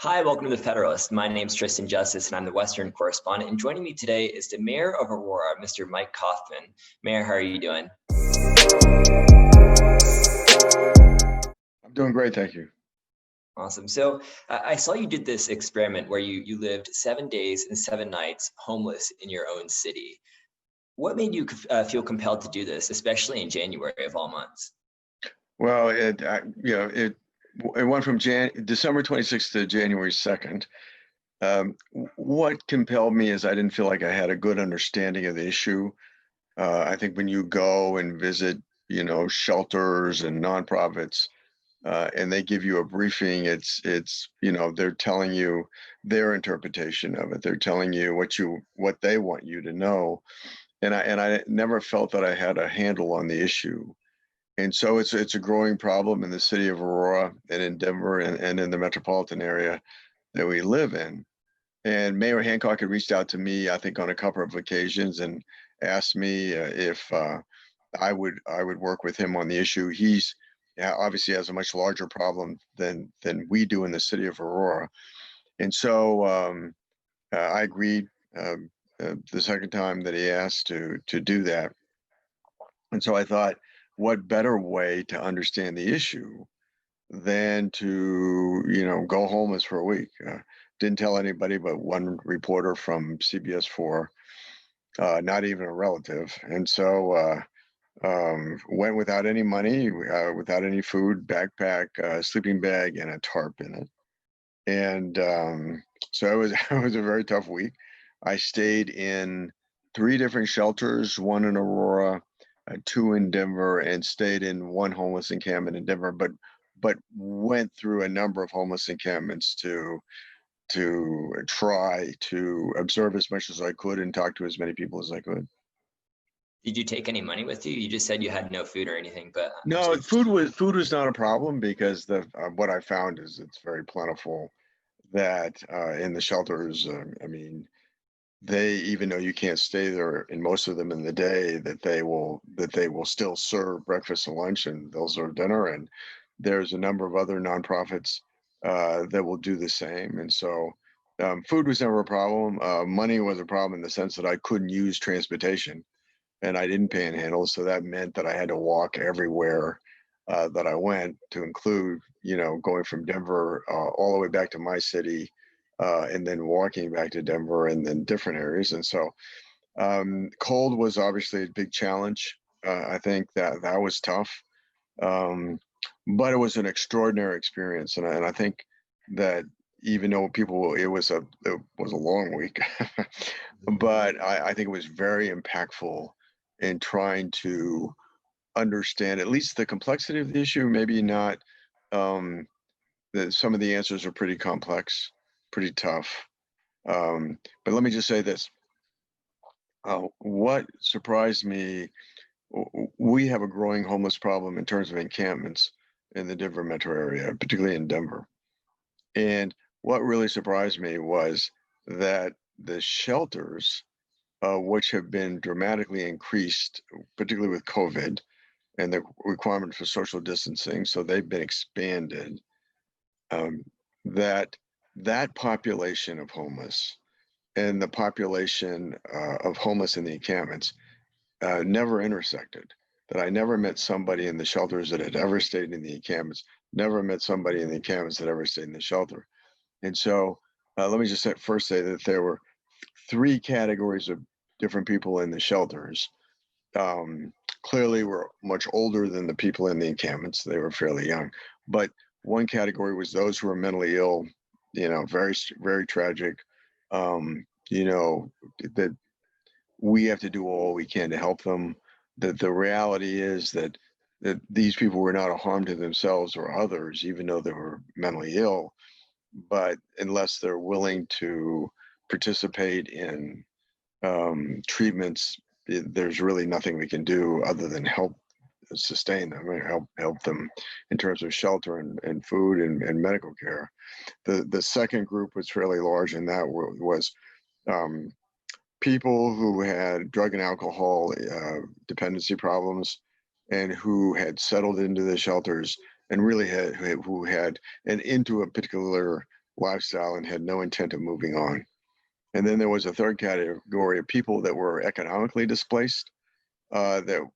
Hi, welcome to the Federalist. My name's Tristan Justice, and I'm the Western Correspondent. And joining me today is the Mayor of Aurora, Mr. Mike Coffman. Mayor, how are you doing? I'm doing great, thank you. Awesome. So I saw you did this experiment where you lived 7 days and 7 nights homeless in your own city. What made you feel compelled to do this, especially in January of all months? Well, it went from December 26th to January 2nd. What compelled me is I didn't feel like I had a good understanding of the issue. I think when you go and visit, shelters and nonprofits, and they give you a briefing, they're telling you their interpretation of it. They're telling you what they want you to know. And I never felt that I had a handle on the issue. And so it's a growing problem in the city of Aurora and in Denver and in the metropolitan area that we live in. And Mayor Hancock had reached out to me, I think, on a couple of occasions and asked me if I would work with him on the issue. He's obviously has a much larger problem than we do in the city of Aurora, and so I agreed the second time that he asked to do that. And so I thought, what better way to understand the issue than to, go homeless for a week? Didn't tell anybody but one reporter from CBS4, not even a relative. And so went without any money, without any food, backpack, sleeping bag, and a tarp in it. And so it was a very tough week. I stayed in 3 different shelters, one in Aurora, 2 in Denver, and stayed in one homeless encampment in Denver, but went through a number of homeless encampments to try to observe as much as I could and talk to as many people as I could. Did you take any money with you? You just said you had no food or anything, but No, food was not a problem because what I found is it's very plentiful. That in the shelters, they, even though you can't stay there in most of them in the day, that they will still serve breakfast and lunch, and they'll serve dinner. And there's a number of other nonprofits that will do the same. And so food was never a problem. Money was a problem in the sense that I couldn't use transportation, and I didn't panhandle, so that meant that I had to walk everywhere that I went, to include, going from Denver all the way back to my city, and then walking back to Denver and then different areas. And so cold was obviously a big challenge. I think that was tough, but it was an extraordinary experience. And I think that even though it was a long week, but I think it was very impactful in trying to understand at least the complexity of the issue. Maybe not. Some of the answers are pretty complex, pretty tough. But let me just say this. What surprised me, we have a growing homeless problem in terms of encampments in the Denver metro area, particularly in Denver. And what really surprised me was that the shelters, which have been dramatically increased, particularly with COVID and the requirement for social distancing, so they've been expanded, that population of homeless and the population of homeless in the encampments never intersected. That I never met somebody in the shelters that had ever stayed in the encampments, never met somebody in the encampments that ever stayed in the shelter. And so let me just first say that there were 3 categories of different people in the shelters. Clearly were much older than the people in the encampments. They were fairly young. But one category was those who were mentally ill, very, very tragic, that we have to do all we can to help them. That the reality is that these people were not a harm to themselves or others, even though they were mentally ill. But unless they're willing to participate in treatments, there's really nothing we can do other than help sustain them and help them in terms of shelter and food and medical care. The second group was fairly large, and that was people who had drug and alcohol dependency problems and who had settled into the shelters and really who had and into a particular lifestyle and had no intent of moving on. And then there was a third category of people that were economically displaced. And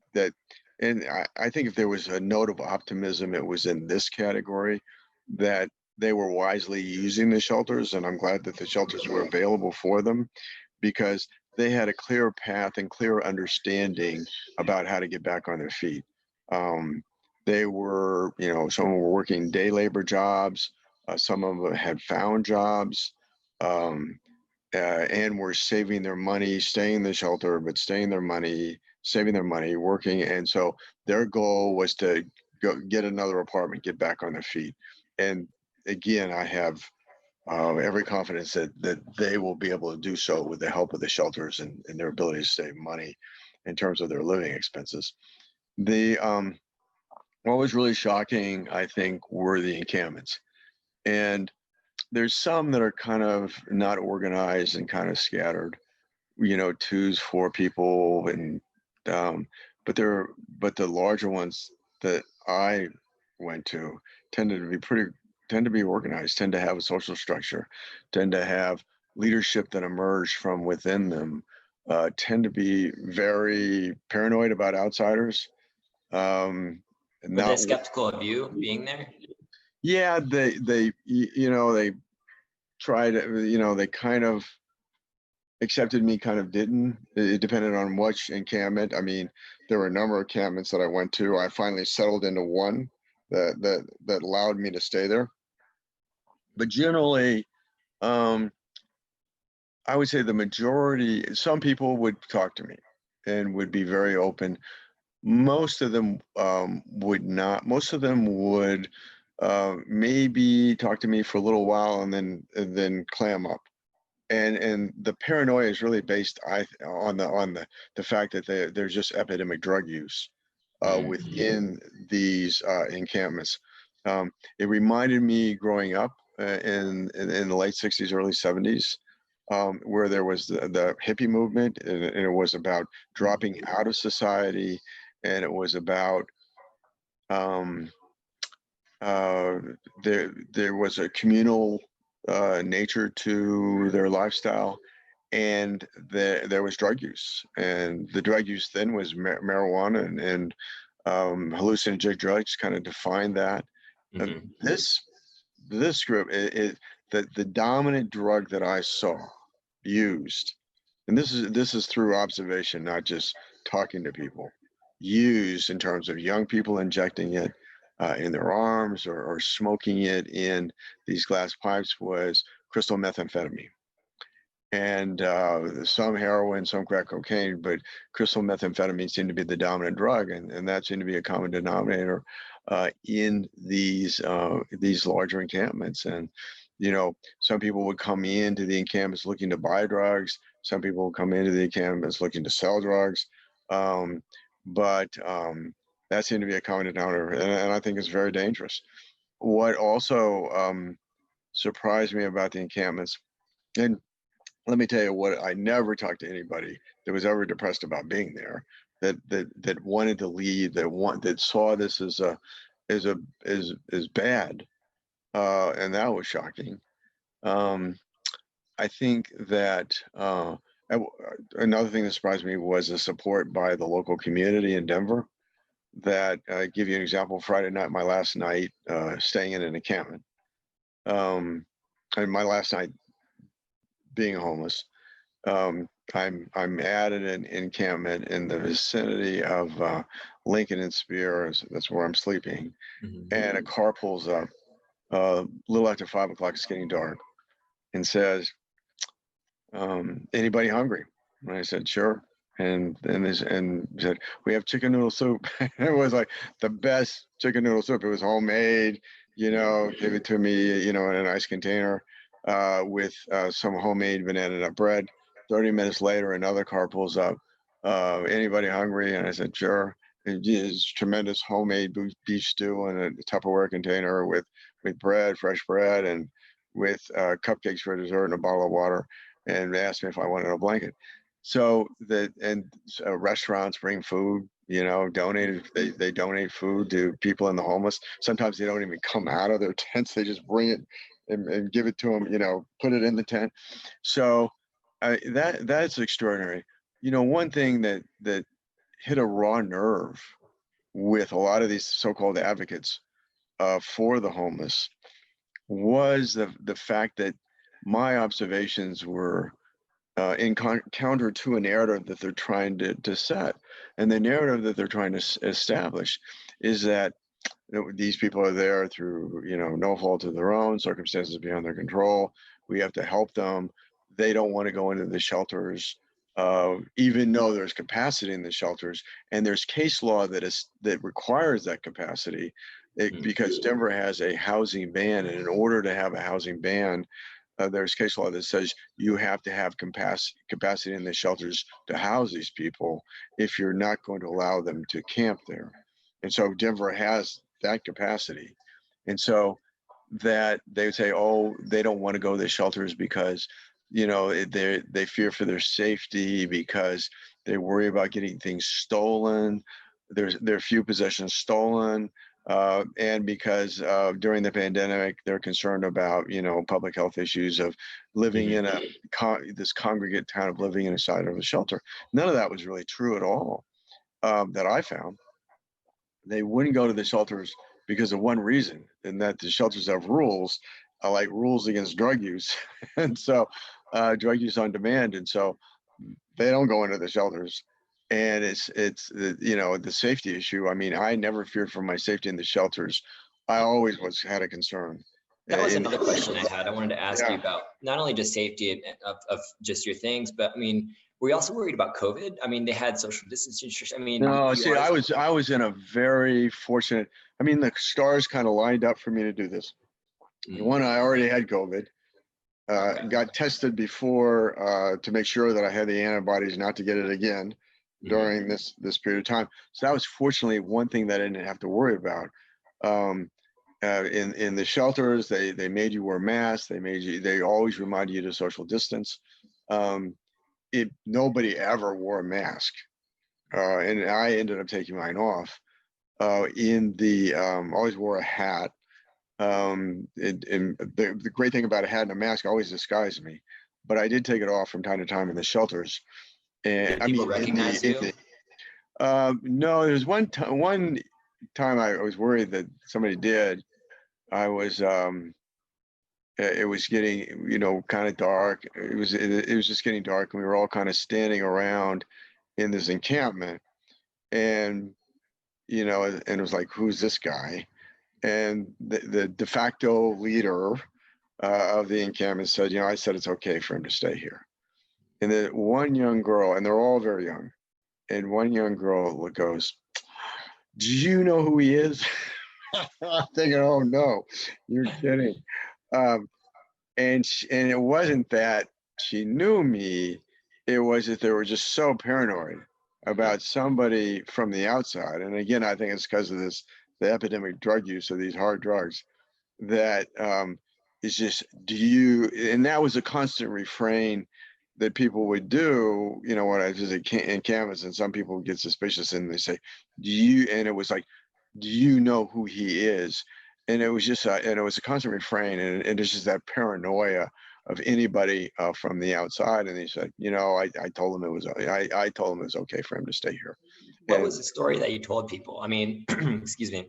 I think if there was a note of optimism, it was in this category, that they were wisely using the shelters, and I'm glad that the shelters were available for them, because they had a clear path and clear understanding about how to get back on their feet. They were, some were working day labor jobs, some of them had found jobs, and were saving their money, staying in the shelter, but saving their money, working. And so their goal was to go get another apartment, get back on their feet. And again, I have every confidence that they will be able to do so with the help of the shelters and their ability to save money in terms of their living expenses. What was really shocking, I think, were the encampments. And there's some that are kind of not organized and kind of scattered, 2s, 4 people, and but the larger ones that I went to tend to be organized, tend to have a social structure, tend to have leadership that emerged from within them, tend to be very paranoid about outsiders. Were they skeptical of you being there? Yeah, they tried, they kind of accepted me, kind of didn't. It depended on which encampment. I mean, there were a number of encampments that I went to. I finally settled into one that allowed me to stay there. But generally, I would say the majority, some people would talk to me and would be very open. Most of them would not. Most of them would maybe talk to me for a little while and then clam up. And the paranoia is really based on the fact that there's just epidemic drug use within these encampments. It reminded me growing up in the late 60s, early 70s, where there was the hippie movement, and it was about dropping out of society, and it was about there was a communal nature to their lifestyle, and there was drug use, and the drug use then was marijuana and hallucinogenic drugs kind of defined that. Mm-hmm. This group, the dominant drug that I saw used, and this is through observation, not just talking to people, used in terms of young people injecting it in their arms or smoking it in these glass pipes, was crystal methamphetamine. And some heroin, some crack cocaine, but crystal methamphetamine seemed to be the dominant drug, and that seemed to be a common denominator in these larger encampments. And some people would come into the encampments looking to buy drugs. Some people would come into the encampments looking to sell drugs. But that seemed to be a common denominator, and I think it's very dangerous. What also surprised me about the encampments, and let me tell you what, I never talked to anybody that was ever depressed about being there, that wanted to leave, that saw this as bad, and that was shocking. I think that another thing that surprised me was the support by the local community in Denver. That give you an example. Friday night, my last night staying in an encampment, and my last night being homeless. I'm at an encampment in the vicinity of Lincoln and Spear. That's where I'm sleeping. Mm-hmm. And a car pulls up a little after 5 o'clock. It's getting dark, and says, "Anybody hungry?" And I said, "Sure." And said, "We have chicken noodle soup." It was like the best chicken noodle soup. It was homemade. Give it to me, in a nice container with some homemade banana nut bread. 30 minutes later, another car pulls up. "Anybody hungry?" And I said, "Sure." It is tremendous homemade beef stew in a Tupperware container with bread, fresh bread, and with cupcakes for dessert and a bottle of water, and asked me if I wanted a blanket. So restaurants bring food, donated. They donate food to people in the homeless. Sometimes they don't even come out of their tents; they just bring it and give it to them, put it in the tent. So that's extraordinary. One thing that hit a raw nerve with a lot of these so-called advocates for the homeless was the fact that my observations were in counter to a narrative that they're trying to set. And the narrative that they're trying to establish is that these people are there through, no fault of their own, circumstances beyond their control. We have to help them. They don't want to go into the shelters, even though there's capacity in the shelters, and there's case law that requires that capacity, because Denver has a housing ban, and in order to have a housing ban, there's case law that says you have to have capacity in the shelters to house these people if you're not going to allow them to camp there. And so Denver has that capacity. And so that they would say, oh, they don't want to go to the shelters because, they fear for their safety, because they worry about getting things stolen. There are few possessions stolen. And because during the pandemic, they're concerned about, public health issues of living in this congregate town of living inside of a shelter. None of that was really true at all, that I found. They wouldn't go to the shelters because of one reason, and that the shelters have rules, like rules against drug use, and so drug use on demand, and so they don't go into the shelters. And it's the safety issue. I mean, I never feared for my safety in the shelters. I always had a concern. That was another question I had. I wanted to ask you about not only just safety of just your things, but I mean, were you also worried about COVID? I mean, they had social distancing. I mean, no. See, I was in a very fortunate. I mean, the stars kind of lined up for me to do this. One, I already had COVID. Got tested before to make sure that I had the antibodies not to get it again during this period of time. So that was fortunately one thing that I didn't have to worry about. In the shelters, they made you wear masks. They always reminded you to social distance. Nobody ever wore a mask, and I ended up taking mine off. Always wore a hat. And the great thing about a hat and a mask always disguised me, but I did take it off from time to time in the shelters. And did people recognize you? No, there's one time I was worried that somebody did. I was it was getting kind of dark. It was just getting dark, and we were all kind of standing around in this encampment, and and it was like, who's this guy? And the de facto leader of the encampment said, I said it's okay for him to stay here. And then one young girl, and they're all very young, and one young girl goes, do you know who he is? I'm thinking, oh no, you're kidding. And it wasn't that she knew me, it was that they were just so paranoid about somebody from the outside. And again, I think it's because of the epidemic drug use of these hard drugs, that is just, and that was a constant refrain that people would do, when I visit in canvas, and some people get suspicious and they say, and it was like, do you know who he is? And it was just, and it was a constant refrain, and it's just that paranoia of anybody from the outside. And he said, I told him I told him it was okay for him to stay here. What was the story that you told people? I mean, excuse me.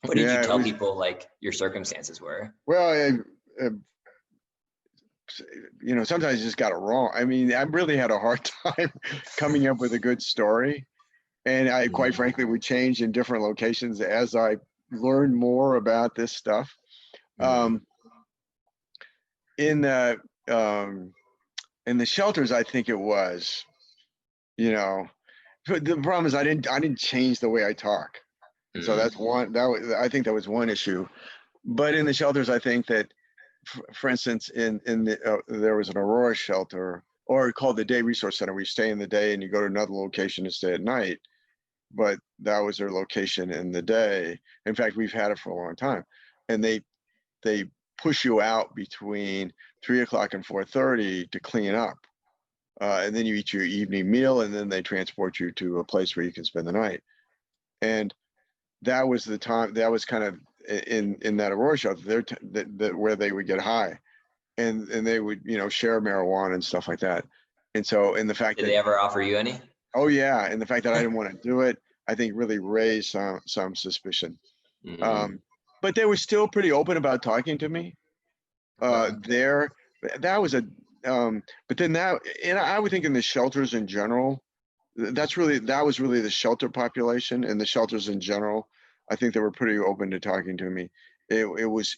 What did you tell people, like, your circumstances were? Well, sometimes you just got it wrong. I mean, I really had a hard time coming up with a good story. And I, quite frankly, would change in different locations as I learned more about this stuff. In the shelters, I think it was, the problem is I didn't change the way I talk. So that's one, I think that was one issue. But in the shelters, I think that, for instance, there was an Aurora shelter, or called the Day Resource Center, where you stay in the day and you go to another location to stay at night. But that was their location in the day. In fact, we've had it for a long time. And they push you out between 3 o'clock and 4:30 to clean up. And then you eat your evening meal, and then they transport you to a place where you can spend the night. And that was the time, that was kind of in that Aurora shelter, where they would get high, and they would, share marijuana and stuff like that. And so, and the fact Did that, they ever offer you any? oh yeah, and the fact that I didn't want to do it, I think really raised some suspicion. Mm. But they were still pretty open about talking to me. There, that was a, but then that, and I would think in the shelters in general, that was really the shelter population, and the shelters in general, I think they were pretty open to talking to me. It was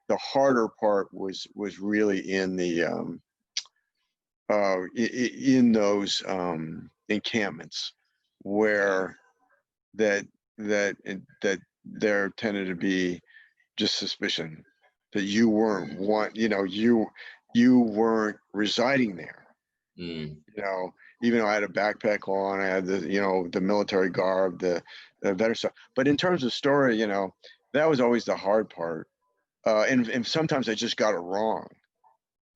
the harder part was really in the in those encampments where that there tended to be just suspicion that you weren't you weren't residing there. Mm. Even though I had a backpack on, I had the military garb, the better stuff. But in terms of story, that was always the hard part. And sometimes I just got it wrong.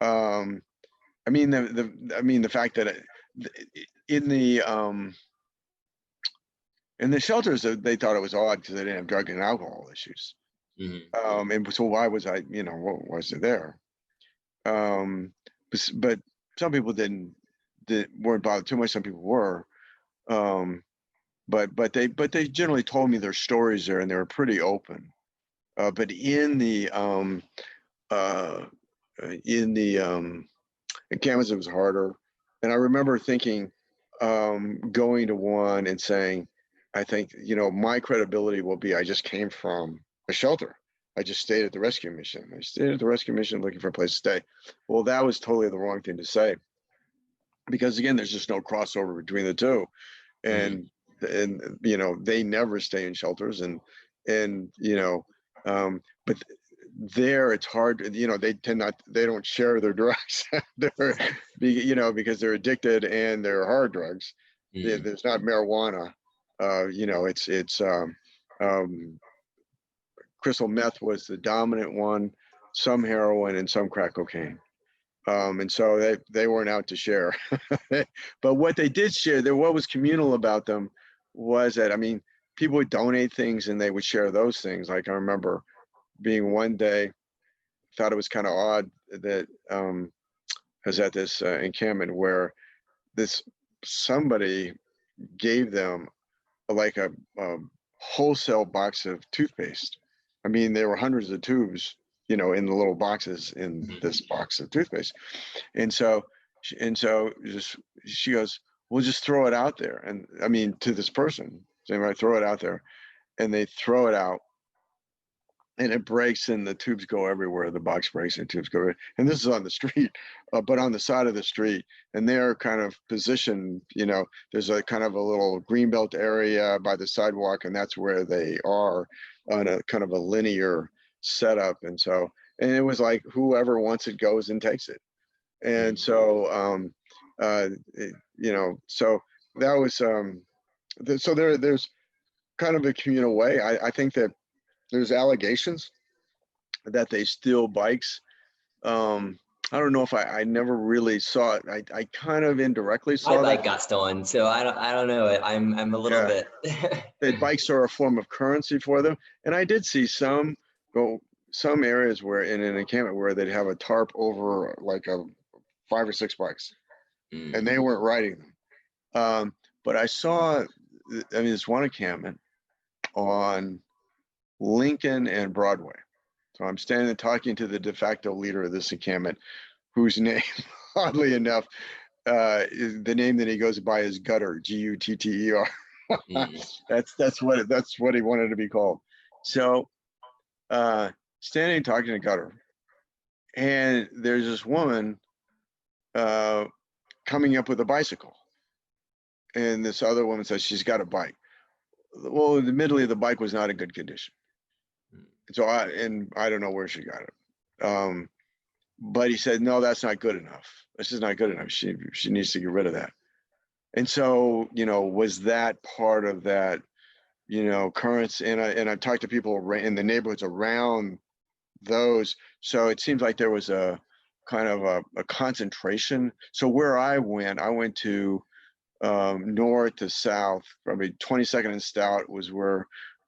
I mean the fact that in the shelters, they thought it was odd because they didn't have drug and alcohol issues. Mm-hmm. And so why was I, what was it there? But some people weren't bothered too much. Some people were. But they generally told me their stories there, and they were pretty open. But in the encampments, it was harder. And I remember thinking, going to one and saying, I think, my credibility will be, I just came from a shelter. I just stayed at the rescue mission. I stayed at the rescue mission looking for a place to stay. Well, that was totally the wrong thing to say, because again, there's just no crossover between the two. And they never stay in shelters, but there it's hard, they don't share their drugs. Because they're addicted and they're hard drugs. There's not marijuana. It's crystal meth was the dominant one, some heroin and some crack cocaine. And so they weren't out to share. But what they did share, what was communal about them was that, people would donate things and they would share those things. Like I remember being one day, thought it was kind of odd that I was at this encampment where somebody gave them like a wholesale box of toothpaste. There were hundreds of tubes, in the little boxes in this box of toothpaste. And so she goes, we'll just throw it out there. And to this person, saying, right, throw it out there. And they throw it out and it breaks and the tubes go everywhere. The box breaks and tubes go everywhere. And this is on the street, but on the side of the street. And they're kind of positioned, there's a kind of a little greenbelt area by the sidewalk, and that's where they are on a kind of a linear setup. And it was like whoever wants it goes and takes it. And so, so that was, so there's kind of a communal way. I think that there's allegations that they steal bikes. I don't know if I never really saw it. I kind of indirectly saw My bike that. got stolen, so I don't know. I'm a little bit. That bikes are a form of currency for them, and I did see some areas where in an encampment where they'd have a tarp over like 5 or 6 bikes, and they weren't riding them. But I saw, this one encampment on Lincoln and Broadway. So I'm standing and talking to the de facto leader of this encampment, whose name, oddly enough, is the name that he goes by is Gutter, Gutter. That's what he wanted to be called. So standing and talking to Gutter, and there's this woman coming up with a bicycle, and this other woman says she's got a bike. Well, admittedly, the bike was not in good condition. So I don't know where she got it. But he said, no, that's not good enough. This is not good enough. She needs to get rid of that. And so, was that part of that, currents? And I've talked to people in the neighborhoods around those. So it seems like there was a kind of a concentration. So where I went to north to south, probably 22nd and Stout was where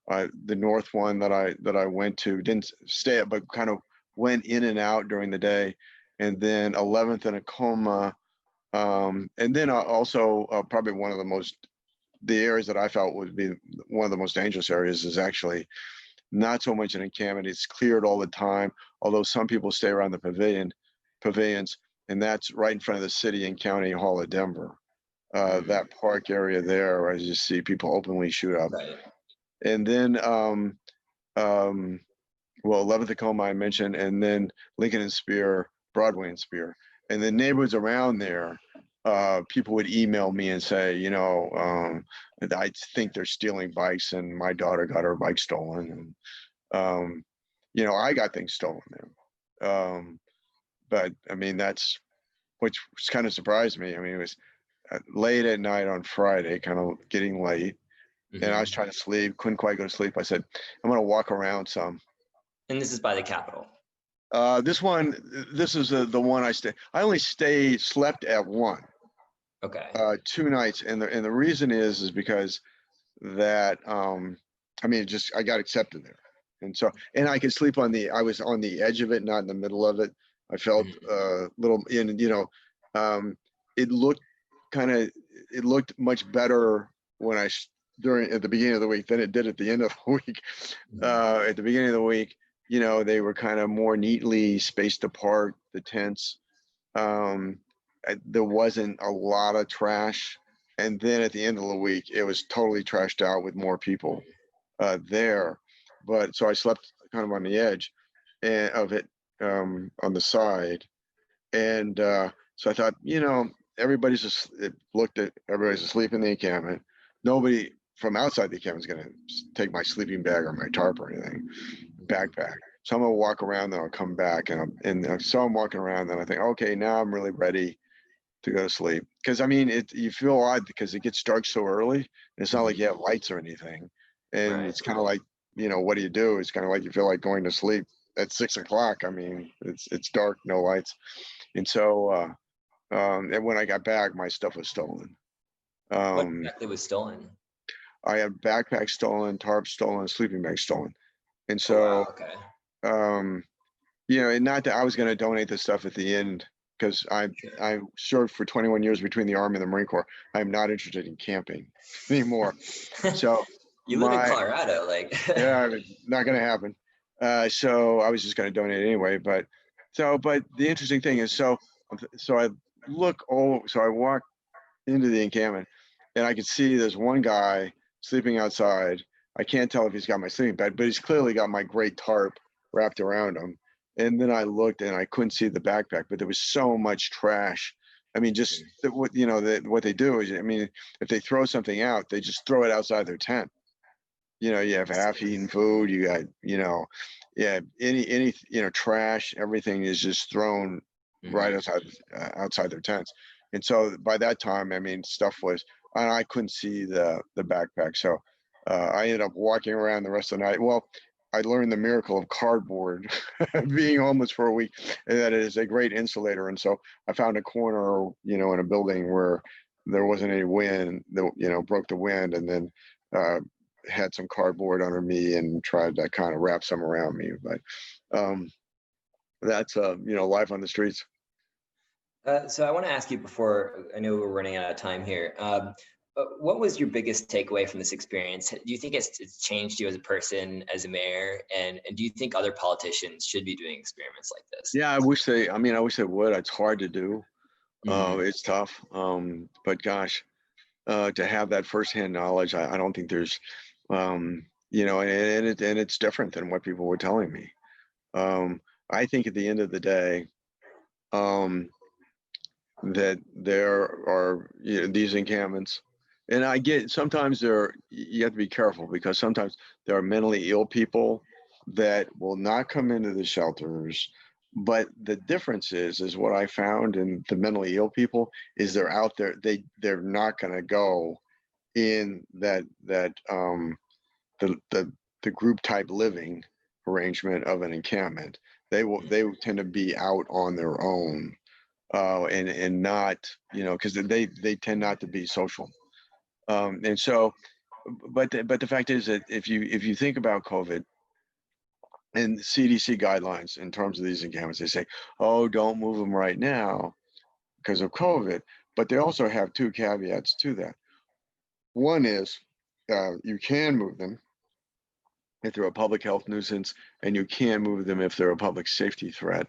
The north one that I went to, didn't stay at, but kind of went in and out during the day, and then 11th in Acoma, and then also probably one of the areas that I felt would be one of the most dangerous areas is actually not so much an encampment. It's cleared all the time, although some people stay around the pavilions, and that's right in front of the city and county hall of Denver. That park area there, as you see people openly shoot up. Right. And then, well, 11th Tacoma I mentioned, and then Lincoln and Spear, Broadway and Spear. And the neighborhoods around there, people would email me and say, I think they're stealing bikes, and my daughter got her bike stolen. And, I got things stolen there. But I mean, which kind of surprised me. I mean, it was late at night on Friday, kind of getting late. And I was trying to sleep, couldn't quite go to sleep. I said, I'm going to walk around some. And this is by the Capitol. This is the one I only slept at one. Okay. 2 nights. And the reason is because that, I got accepted there. And I could sleep I was on the edge of it, not in the middle of it. I felt a little it looked much better at the beginning of the week than it did at the end of the week. At the beginning of the week, they were kind of more neatly spaced apart, the tents. There wasn't a lot of trash. And then at the end of the week, it was totally trashed out with more people there. But so I slept kind of on the edge of it, on the side. And so I thought, everybody's asleep in the encampment. Nobody from outside the encampment is going to take my sleeping bag or my tarp or anything, backpack. So I'm going to walk around, then I'll come back. And so I'm walking around, and I think, okay, now I'm really ready to go to sleep. Because, you feel odd because it gets dark so early. And it's not like you have lights or anything. And It's kind of like, what do you do? It's kind of like you feel like going to sleep at 6 o'clock. It's dark, no lights. And so, and when I got back, my stuff was stolen. What exactly was stolen? I had backpack stolen, tarp stolen, sleeping bag stolen. And so, and not that I was going to donate the stuff at the end, because I served for 21 years between the Army and the Marine Corps. I'm not interested in camping anymore. So you live in Colorado, yeah, not going to happen. So I was just going to donate anyway. But the interesting thing is, so I walk into the encampment, and I could see there's one guy sleeping outside. I can't tell if he's got my sleeping bag, but he's clearly got my great tarp wrapped around him. And then I looked, and I couldn't see the backpack, but there was so much trash. Just what they do is, if they throw something out, they just throw it outside their tent. You have half-eaten food. You got, any trash. Everything is just thrown right outside their tents. And so by that time, stuff was, and I couldn't see the backpack. So I ended up walking around the rest of the night. Well, I learned the miracle of cardboard, being homeless for a week, and that it is a great insulator. And so I found a corner, in a building where there wasn't any wind, that, broke the wind, and then had some cardboard under me and tried to kind of wrap some around me. But that's, life on the streets. So I want to ask you, before, I know we're running out of time here, what was your biggest takeaway from this experience? Do you think it's changed you as a person, as a mayor? And do you think other politicians should be doing experiments like this? Yeah, I wish they would. It's hard to do. It's tough. But gosh, to have that firsthand knowledge, I don't think there's, and it's different than what people were telling me. I think at the end of the day, that there are these encampments, and I get sometimes you have to be careful, because sometimes there are mentally ill people that will not come into the shelters. But the difference is what I found in the mentally ill people is they're out there. They're not going to go in that the group type living arrangement of an encampment. They tend to be out on their own, and not, because they tend not to be social. And so but the fact is that if you think about COVID and CDC guidelines in terms of these encampments, they say, oh, don't move them right now because of COVID. But they also have two caveats to that. One is you can move them if they're a public health nuisance, and you can move them if they're a public safety threat.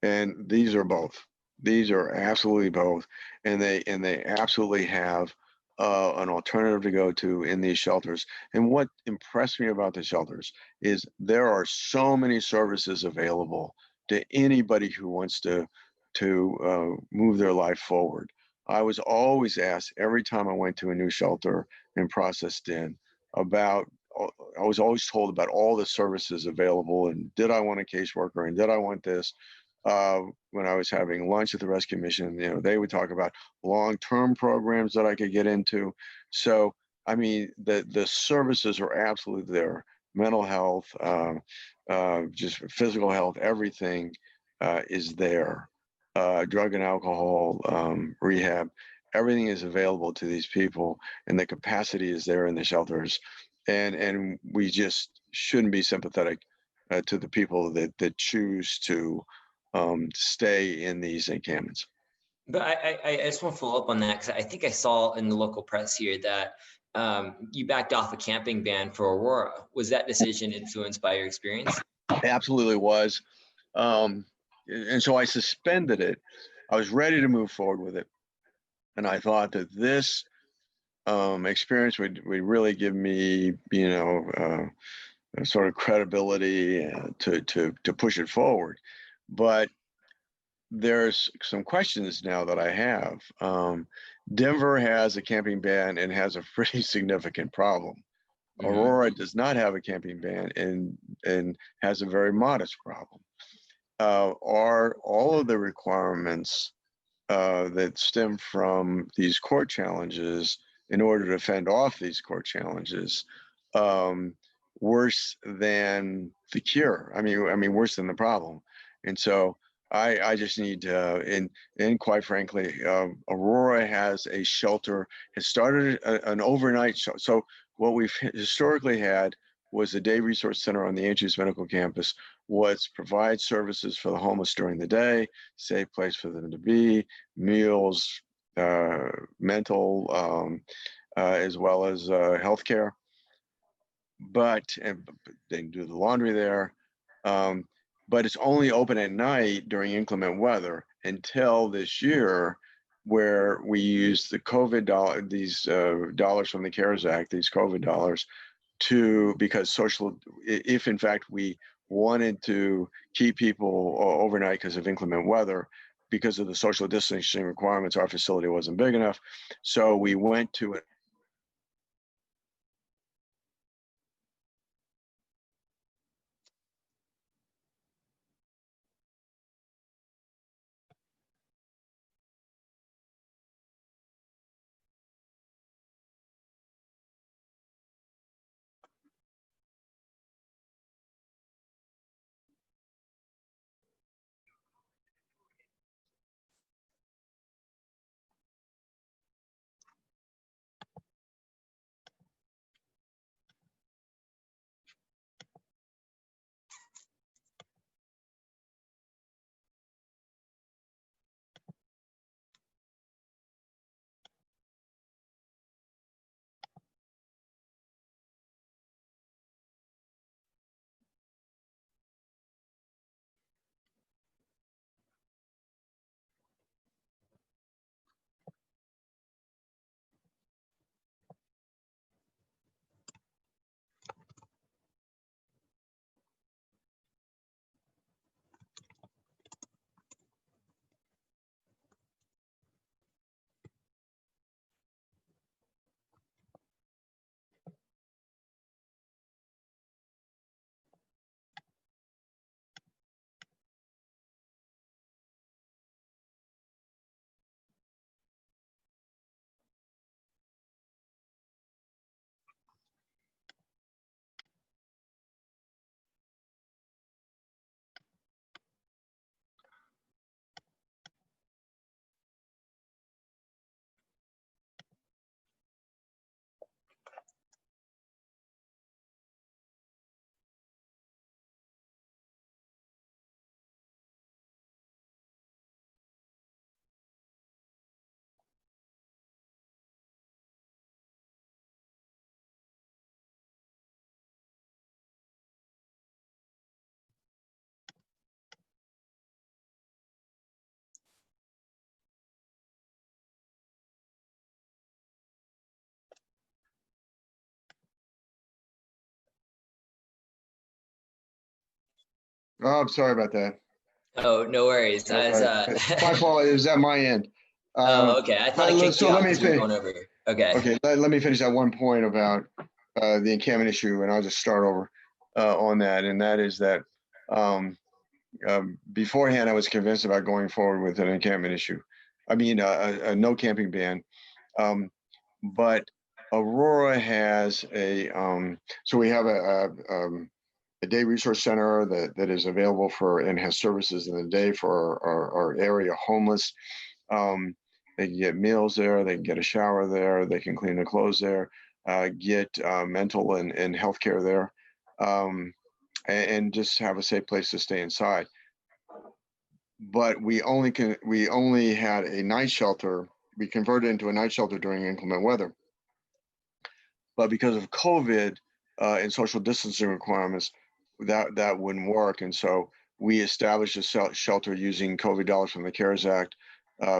And these are both. These are absolutely both, and they absolutely have an alternative to go to in these shelters. And what impressed me about the shelters is there are so many services available to anybody who wants to move their life forward. I was always asked every time I went to a new shelter and processed in about I was always told about all the services available and did I want a caseworker and did I want this. When I was having lunch at the rescue mission, they would talk about long-term programs that I could get into. So, I mean, the services are absolutely there. Mental health, just physical health, everything is there. Drug and alcohol, rehab, everything is available to these people, and the capacity is there in the shelters. And we just shouldn't be sympathetic to the people that choose to stay in these encampments. But I just want to follow up on that because I think I saw in the local press here that you backed off a camping ban for Aurora. Was that decision influenced by your experience? Absolutely was. And so I suspended it. I was ready to move forward with it. And I thought that this experience would really give me, sort of credibility to push it forward. But there's some questions now that I have. Denver has a camping ban and has a pretty significant problem. Mm-hmm. Aurora does not have a camping ban and has a very modest problem. Are all of the requirements that stem from these court challenges in order to fend off these court challenges worse than the cure? I mean, worse than the problem. And so I just need and quite frankly, Aurora has a shelter, has started an overnight shelter. So what we've historically had was a day resource center on the Andrews Medical Campus, was provide services for the homeless during the day, safe place for them to be, meals, mental, as well as healthcare. But they can do the laundry there. But it's only open at night during inclement weather until this year, where we use the COVID dollar, these dollars from the CARES Act, these COVID dollars, because if in fact we wanted to keep people overnight because of inclement weather, because of the social distancing requirements, our facility wasn't big enough. So we went to it. Oh, I'm sorry about that. Oh, no worries. My fault. It was at my end. Oh, okay. I thought it kicked you So off let me because we were finish. going over. Okay. Okay, let me finish that one point about the encampment issue, and I'll just start over on that. And that is that beforehand, I was convinced about going forward with an encampment issue. I mean, a no camping ban. But Aurora has so we have a day resource center that is available for and has services in the day for our area homeless. They can get meals there, they can get a shower there, they can clean their clothes there, get mental and health care there, and just have a safe place to stay inside. But we only had a night shelter. We converted into a night shelter during inclement weather. But because of COVID and social distancing requirements, that wouldn't work. And so we established a shelter using COVID dollars from the CARES Act,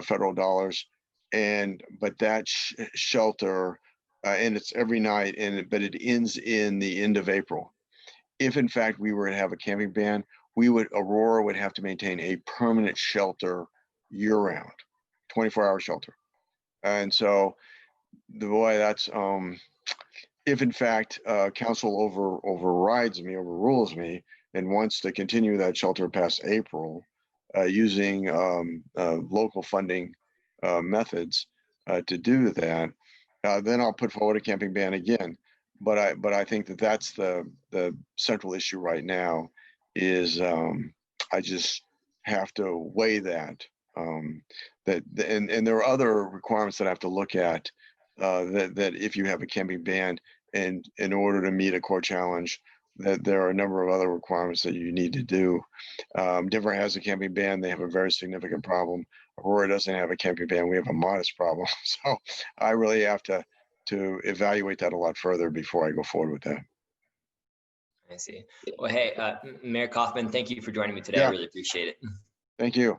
federal dollars. But that shelter, and it's every night, but it ends in the end of April. If in fact we were to have a camping ban, Aurora would have to maintain a permanent shelter year-round, 24-hour shelter. And so that's if in fact council overrules me and wants to continue that shelter past April using local funding methods to do that, then I'll put forward a camping ban again. But I think that's the central issue right now is I just have to weigh that. And there are other requirements that I have to look at that if you have a camping ban, and in order to meet a core challenge, that there are a number of other requirements that you need to do. Denver has a camping ban. They have a very significant problem. Aurora doesn't have a camping ban. We have a modest problem. So I really have to evaluate that a lot further before I go forward with that. I see. Well, hey, Mayor Coffman, thank you for joining me today. Yeah. I really appreciate it. Thank you.